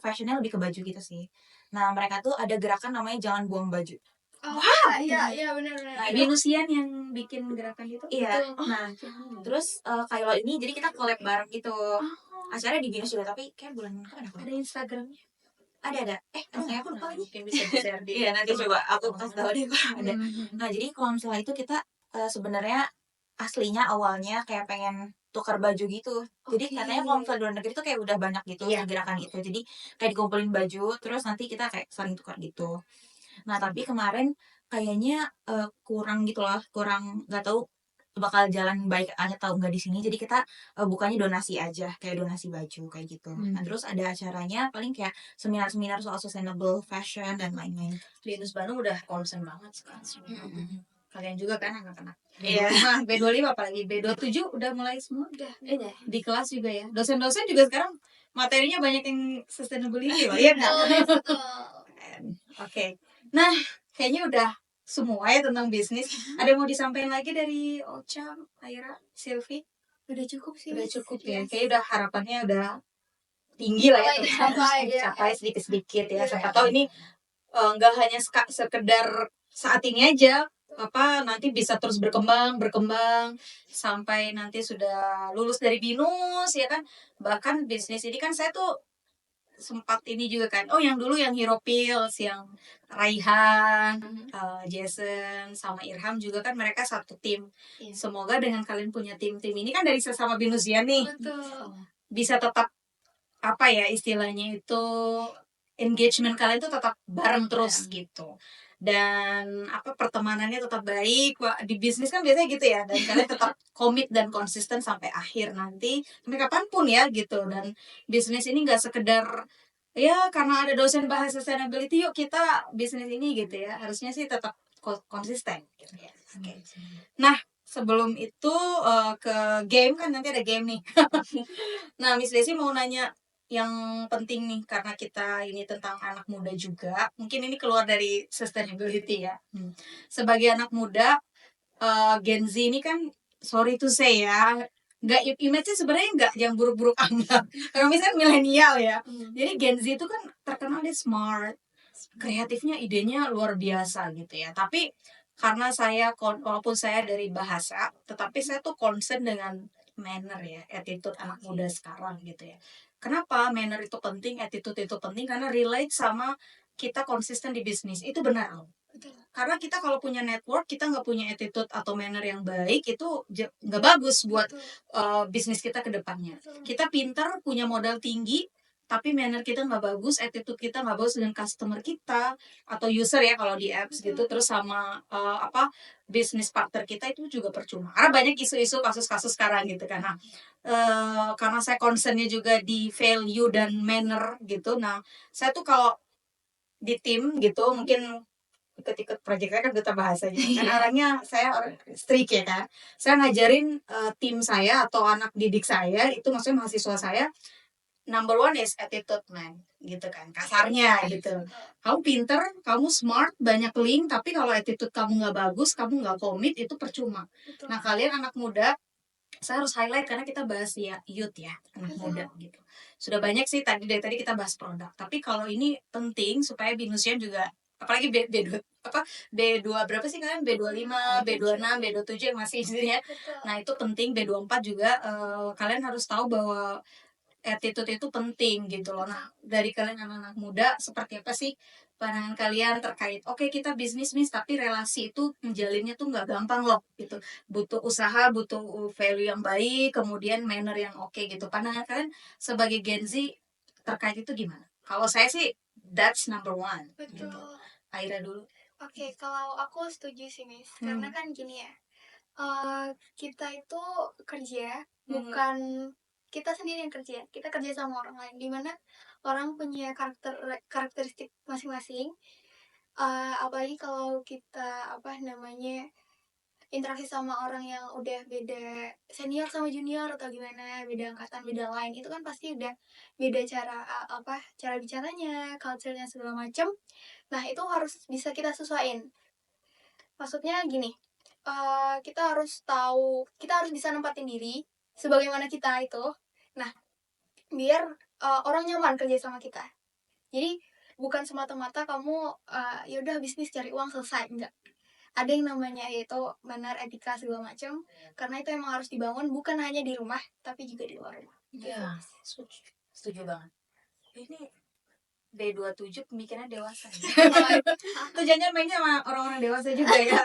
fashionnya lebih ke baju gitu sih. Nah mereka tuh ada gerakan namanya jangan buang baju. Oh, iya benar-benar. Nah, Binusian yang bikin gerakan itu? Iya. Nah, Terus Kailo ini jadi kita collab bareng gitu. Acaranya di Binus juga, tapi kayak bulan kapan aku? ada Instagramnya? Ada. Ada nggak ya? Aku lupa lagi. Mungkin bisa di-share di. Iya nanti coba aku kasih tahu deh kalau ada. Nah jadi kalau misalnya itu kita sebenarnya aslinya awalnya kayak pengen tukar baju gitu. Jadi katanya kalau misalnya di luar negeri tuh kayak udah banyak gitu gerakan itu. Jadi kayak dikumpulin baju terus nanti kita kayak saling tukar gitu. Nah tapi kemarin kayaknya kurang gitu loh, kurang nggak tahu bakal jalan baik atau enggak di sini. Jadi kita bukannya donasi aja, kayak donasi baju kayak gitu. Nah terus ada acaranya paling kayak seminar-seminar soal sustainable fashion dan lain-lain. Binus Bandung udah concern banget sekarang. Kalian juga kan anak-anak. Iya. B25 apalagi B27 udah mulai semua. Udah. Di kelas juga ya. Dosen-dosen juga sekarang materinya banyak yang sustainability loh. Iya nggak? Oke. Nah, kayaknya udah semua ya tentang bisnis. Ada yang mau disampaikan lagi dari Ocha, Aira, Silvi? Udah cukup sih. Udah cukup ya. Kayaknya udah harapannya udah tinggi lah ya. Capai sedikit-sedikit ya. Siapa tahu ini nggak hanya sekedar saat ini aja. Apa nanti bisa terus berkembang sampai nanti sudah lulus dari BINUS ya kan. Bahkan bisnis ini kan saya tuh sempat ini juga kan yang dulu yang Hero Pills yang Raihan, Jason sama Irham juga kan mereka satu tim. Semoga dengan kalian punya tim-tim ini kan dari sesama binusian nih. Betul. Bisa tetap apa ya istilahnya itu engagement kalian tuh tetap bareng terus gitu. Dan apa pertemanannya tetap baik. Wah, di bisnis kan biasanya gitu ya dan kalian tetap komit dan konsisten sampai akhir nanti sampai kapanpun ya gitu. Dan bisnis ini nggak sekedar ya karena ada dosen bahas sustainability yuk kita bisnis ini gitu ya, harusnya sih tetap konsisten gitu ya. Nah sebelum itu ke game kan nanti ada game nih. Nah Miss Desi mau nanya yang penting nih karena kita ini tentang anak muda juga, mungkin ini keluar dari sustainability ya. Sebagai anak muda Gen Z ini kan sorry to say ya nggak image-nya sebenarnya nggak yang buruk-buruk amat. Kalau misalnya milenial ya, jadi Gen Z itu kan terkenal dia smart, kreatifnya idenya luar biasa gitu ya. Tapi karena saya walaupun saya dari bahasa, tetapi saya tuh concern dengan manner ya, attitude anak muda sekarang gitu ya. Kenapa manner itu penting, attitude itu penting? Karena relate sama kita konsisten di bisnis itu benar. Betul. Karena kita kalau punya network, kita nggak punya attitude atau manner yang baik, itu nggak bagus buat Betul. bisnis kita ke depannya. Betul. Kita pintar, punya modal tinggi, tapi manner kita nggak bagus, attitude kita nggak bagus dengan customer kita atau user ya kalau di apps gitu, terus sama bisnis partner kita itu juga percuma. Karena banyak isu-isu kasus-kasus sekarang gitu kan. Nah, karena saya concernnya juga di value dan manner gitu. Nah, saya tuh kalau di tim gitu mungkin ikut-ikut project saya kan duta bahasa gitu kan orangnya saya orang strict ya kan, saya ngajarin tim saya atau anak didik saya itu maksudnya mahasiswa saya, number one is attitude man gitu kan kasarnya gitu. Kamu pinter, kamu smart, banyak link, tapi kalau attitude kamu nggak bagus, kamu nggak komit, itu percuma. Betul. Nah kalian anak muda, saya harus highlight karena kita bahas ya youth ya, anak muda gitu. Sudah banyak sih dari tadi kita bahas produk, tapi kalau ini penting supaya binusnya juga, apalagi B2 B2 berapa sih kalian? B25, B26, B27 yang masih isinya. Betul. Nah, itu penting. B24 juga kalian harus tahu bahwa attitude itu penting gitu loh. Nah, dari kalian anak-anak muda seperti apa sih pandangan kalian terkait oke kita bisnis tapi relasi itu menjalinnya tuh nggak gampang loh gitu. Butuh usaha, butuh value yang baik, kemudian manner yang oke gitu. Pandangan kalian sebagai Gen Z terkait itu gimana? Kalau saya sih that's number one. Betul. Gitu. Aira dulu. Oke, kalau aku setuju sih, Miss. Karena kan gini ya, kita itu kerja, bukan kita sendiri yang kerja. Kita kerja sama orang lain, dimana orang punya karakteristik masing-masing. Apalagi kalau kita interaksi sama orang yang udah beda senior sama junior atau gimana, beda angkatan, beda lain, itu kan pasti udah beda cara bicaranya, culture-nya segala macem. Nah, itu harus bisa kita sesuaiin. Maksudnya gini, kita harus bisa nempatin diri sebagaimana kita itu. Nah, biar orang nyaman kerja sama kita. Jadi bukan semata-mata kamu ya udah bisnis cari uang selesai, enggak. Ada yang namanya yaitu benar etika segala macam, karena itu emang harus dibangun bukan hanya di rumah tapi juga di luar rumah. Iya, setuju banget. Ini B27 pemikirannya dewasa. Tuh jangan mainnya sama orang-orang dewasa juga ya.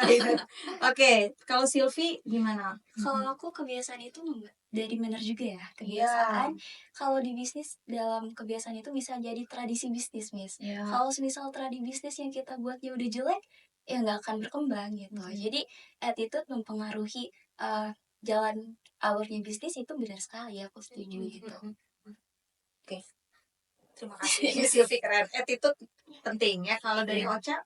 Oke, kalau Sylvie gimana? Kalau aku kebiasaan itu dari manner juga ya. Kebiasaan kalau di bisnis, dalam kebiasaan itu bisa jadi tradisi bisnis, Miss. Kalau misal tradisi bisnis yang kita buatnya udah jelek, ya nggak akan berkembang gitu. Jadi attitude mempengaruhi jalan alurnya bisnis, itu benar sekali, aku setuju gitu. Oke. Terima kasih. Sylvie keren. Attitude penting ya. Kalau dari Ocha,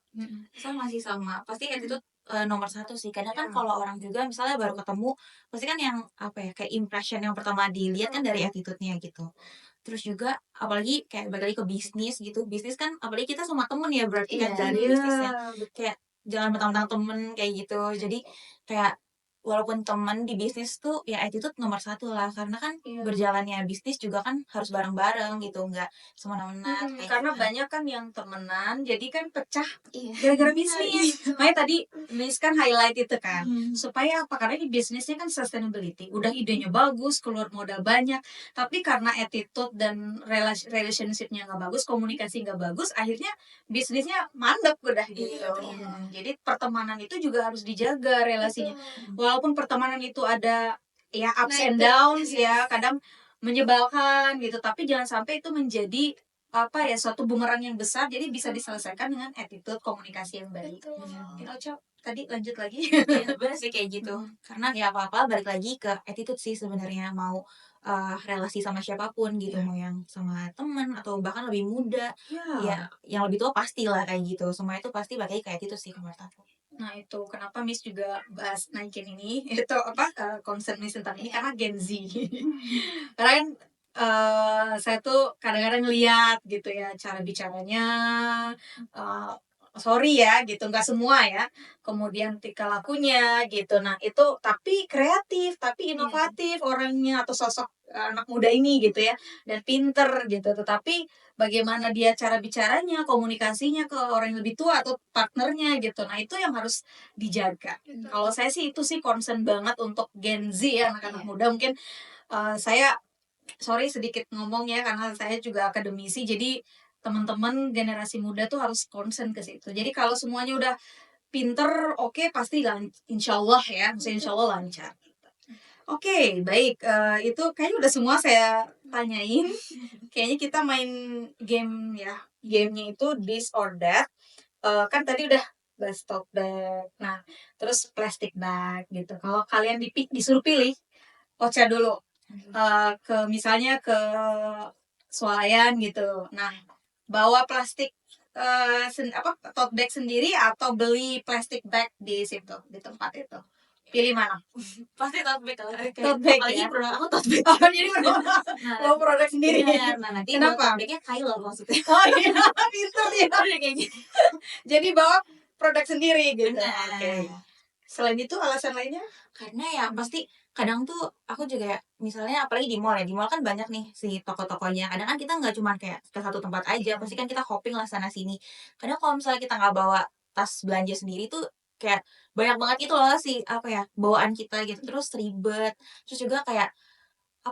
saya masih sama. Pasti attitude nomor satu sih. Kadang kan kalau orang juga misalnya baru ketemu, pasti kan yang kayak impression yang pertama dilihat kan dari attitude-nya gitu. Terus juga apalagi kayak balik lagi ke bisnis gitu. Bisnis kan apalagi kita sama temen ya berarti kan dari bisnisnya. Kayak jangan mentang-mentang temen kayak gitu. Jadi kayak walaupun temen di bisnis tuh ya attitude nomor satu lah, karena kan berjalannya bisnis juga kan harus bareng-bareng gitu, nggak semena-mena karena banyak kan yang temenan jadi kan pecah gara-gara bisnis. Makanya tadi Miss kan highlight itu kan supaya apa, karena ini bisnisnya kan sustainability, udah idenya bagus, keluar modal banyak, tapi karena attitude dan relationshipnya nggak bagus, komunikasi nggak bagus, akhirnya bisnisnya mandek udah gitu. Jadi pertemanan itu juga harus dijaga relasinya. Walaupun pertemanan itu ada ya ups and downs ya, kadang menyebalkan gitu, tapi jangan sampai itu menjadi suatu bumerang yang besar. Jadi bisa diselesaikan dengan attitude, komunikasi yang baik. Mungkin Ocha tadi lanjut lagi. Ya, bener sih kayak gitu. Karena ya apa-apa balik lagi ke attitude sih sebenarnya, mau relasi sama siapapun gitu, mau yang sama teman atau bahkan lebih muda, ya yang lebih tua pastilah kayak gitu. Semua itu pasti balik lagi ke attitude sih menurut aku. Nah itu kenapa Miss juga bahas naikin ini, itu concern Miss tentang ini karena Gen Z. Karena kan saya tuh kadang-kadang lihat gitu ya cara bicaranya, sorry ya gitu, nggak semua ya, kemudian tingkah lakunya gitu. Nah itu tapi kreatif, tapi inovatif orangnya atau sosok anak muda ini gitu ya, dan pinter gitu. Tetapi bagaimana dia cara bicaranya, komunikasinya ke orang yang lebih tua atau partnernya gitu, nah itu yang harus dijaga. Kalau saya sih itu sih concern banget untuk Gen Z ya, anak-anak muda. Mungkin saya sorry sedikit ngomong ya karena saya juga akademisi, jadi teman-teman generasi muda tuh harus concern ke situ. Jadi kalau semuanya udah pinter, oke, pasti insya Allah ya, maksudnya insya Allah lancar. Oke, baik. Itu kayaknya udah semua saya tanyain. Kayaknya kita main game ya. Gamenya itu this or that. Kan tadi udah bahas tote bag. Nah, terus plastic bag gitu. Kalau kalian disuruh pilih, Ocha dulu. Misalnya ke swalayan gitu. Nah, bawa plastik tote bag sendiri atau beli plastic bag di situ, di tempat itu. Pilih mana? Pasti tote bag kalau Tote bag apalagi ya? produk aku tote bag. Oh, jadi bawa produk sendiri. Bener. Nah, nanti Kenapa? tote bagnya Kylo maksudnya. Oh iya, pinter dia. Kayak gitu. Jadi bawa produk sendiri gitu. Bener. Oke. Selain itu alasan lainnya? Karena ya pasti kadang tuh aku juga misalnya apalagi di mall ya, di mall kan banyak nih si toko-tokonya. Kadang kan kita nggak cuma kayak ke satu tempat aja, pasti kan kita hopping lah sana sini. Kadang kalau misalnya kita nggak bawa tas belanja sendiri tuh kayak banyak banget gitu loh si bawaan kita gitu, terus ribet, terus juga kayak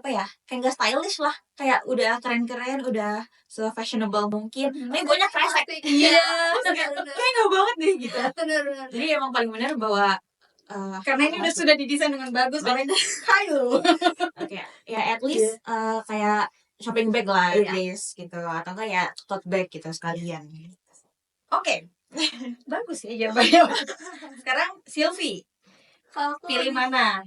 kayak nggak stylish lah, kayak udah keren-keren, udah se-fashionable mungkin, tapi banyak kresek. Iya. Kayak nggak banget deh gitu. Benar-benar. Jadi emang paling benar bawa Karena ini sudah didesain dengan bagus oleh Kylo. Oke, ya at least kayak shopping bag lah at least gitu, atau enggak ya tote bag gitu sekalian. Oke. Bagus ya jawabannya. Sekarang Sylvie, Kalau aku pilih mana?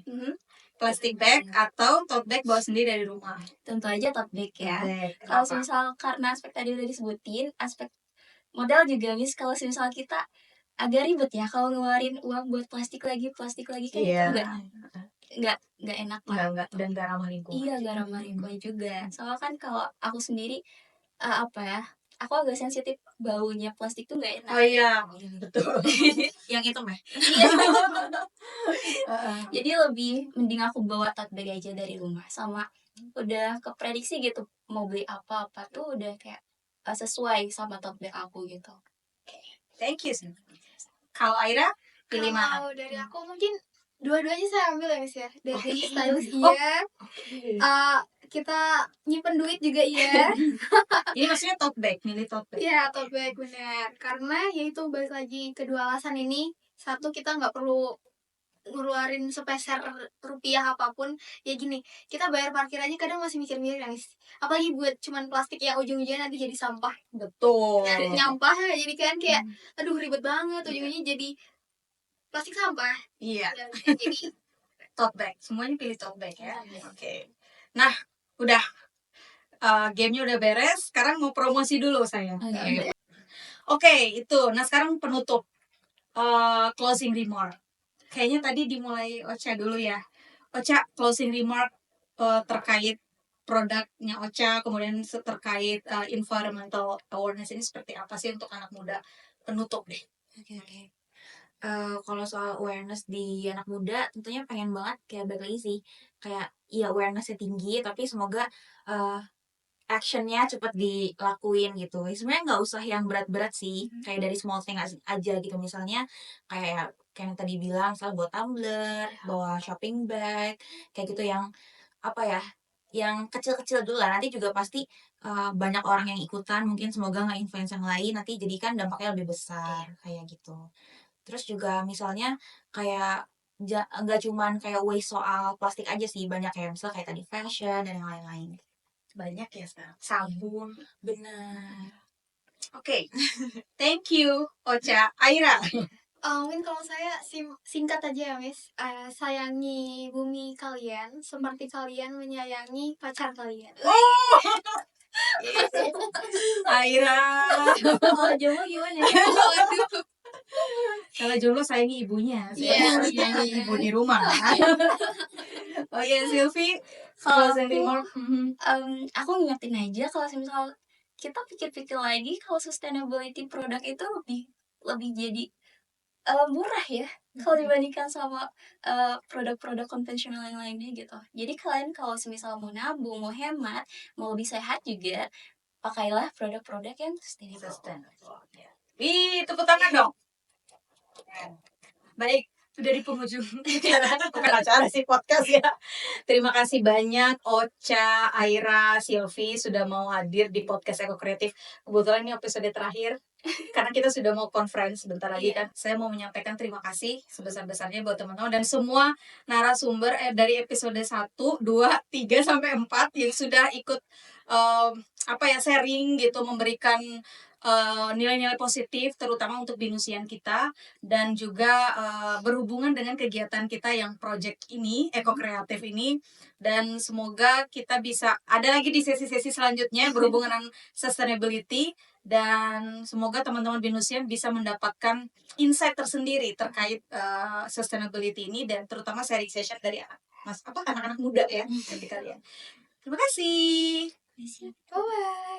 Plastic bag atau tote bag bawa sendiri dari rumah? Tentu aja tote bag ya. Bag. Kalau Kenapa? misal karena aspek tadi udah disebutin, aspek modal juga kalau misal kita agak ribet ya kalau ngeluarin uang buat plastik lagi kan itu nggak enak lah. Enggak, dan gak ramah lingkungan. Iya, gak ramah lingkungan juga. Soalnya kan kalau aku sendiri aku agak sensitif, baunya plastik tuh nggak enak. Oh iya, betul. Yang itu mah. Jadi lebih mending aku bawa tote bag aja dari rumah, sama udah keprediksi gitu mau beli apa tuh udah kayak sesuai sama tote bag aku gitu. Thank you. Kalau Aira, pilih mana? Kalau dari aku mungkin dua-duanya saya ambil ya Miss ya. Dari segi stylish Oh. iya. Kita nyimpen duit juga iya. Ini maksudnya tote bag, milih tote bag. Iya, tote bag benar. Karena yaitu balik lagi kedua alasan ini. Satu, kita nggak perlu ngeluarin sepeser rupiah apapun. Ya gini, kita bayar parkir aja kadang masih mikir-mikir ya Miss. Apalagi buat cuman plastik yang ujung-ujungnya nanti jadi sampah. Betul. Nyampah ya, jadi kan kayak aduh ribet banget, ujung-ujungnya jadi plastik sampah. Iya, Dan jadi tote bag. Semuanya pilih tote bag ya. Oke. Nah, udah gamenya udah beres. Sekarang mau promosi dulu saya. Oke, itu. Nah, sekarang penutup. Closing remark. Kayaknya tadi dimulai Ocha dulu ya. Ocha, closing remark terkait produknya Ocha, kemudian terkait environmental awareness ini seperti apa sih untuk anak muda? Penutup deh. Oke. Kalau soal awareness di anak muda, tentunya pengen banget kayak balik lagi sih, kayak iya awarenessnya tinggi, tapi semoga actionnya cepet dilakuin gitu. Sebenarnya nggak usah yang berat-berat sih, kayak dari small thing aja gitu, misalnya kayak yang tadi bilang, misalnya bawa tumbler, bawa shopping bag, kayak gitu yang yang kecil-kecil dulu lah. Nanti juga pasti banyak orang yang ikutan, mungkin semoga nge-influence yang lain, nanti jadikan dampaknya lebih besar kayak gitu. Terus juga misalnya kayak nggak cuman kayak waste soal plastik aja sih, banyak kayak misalnya kayak tadi fashion dan yang lain-lain. Banyak ya sekarang. Sabun. Benar. Oke. Thank you, Ocha. Aira. mungkin kalau saya singkat aja ya Miss. Sayangi bumi kalian seperti kalian menyayangi pacar kalian. Aira. Kalau jomblo gimana ya? Kalau jomblo sayangi ibunya. Iya. Sayangi ibu di rumah. Oke, Sylvie. Kalau Closing aku, remark. aku ngingetin aja kalau misal kita pikir-pikir lagi, kalau sustainability produk itu lebih jadi murah ya kalau dibandingkan sama produk-produk konvensional yang lainnya gitu. Jadi kalian kalau misal mau nabung, mau hemat, mau lebih sehat juga, pakailah produk-produk yang sustainable. Tepuk tangan dong. Baik, Udah di penghujung bukan acara sih, podcast ya. Terima kasih banyak Ocha, Aira, Silvi sudah mau hadir di podcast Eko Kreatif. Kebetulan ini episode terakhir karena kita sudah mau conference sebentar lagi kan. Saya mau menyampaikan terima kasih sebesar-besarnya buat teman-teman dan semua narasumber dari episode 1, 2, 3 sampai 4 yang sudah ikut sharing gitu, memberikan nilai-nilai positif terutama untuk binusian kita dan juga berhubungan dengan kegiatan kita yang project ini, Eko Kreatif ini, dan semoga kita bisa ada lagi di sesi-sesi selanjutnya berhubungan dengan sustainability, dan semoga teman-teman binusian bisa mendapatkan insight tersendiri terkait sustainability ini dan terutama sharing session dari anak-anak muda ya dari kalian. Terima kasih. Bye.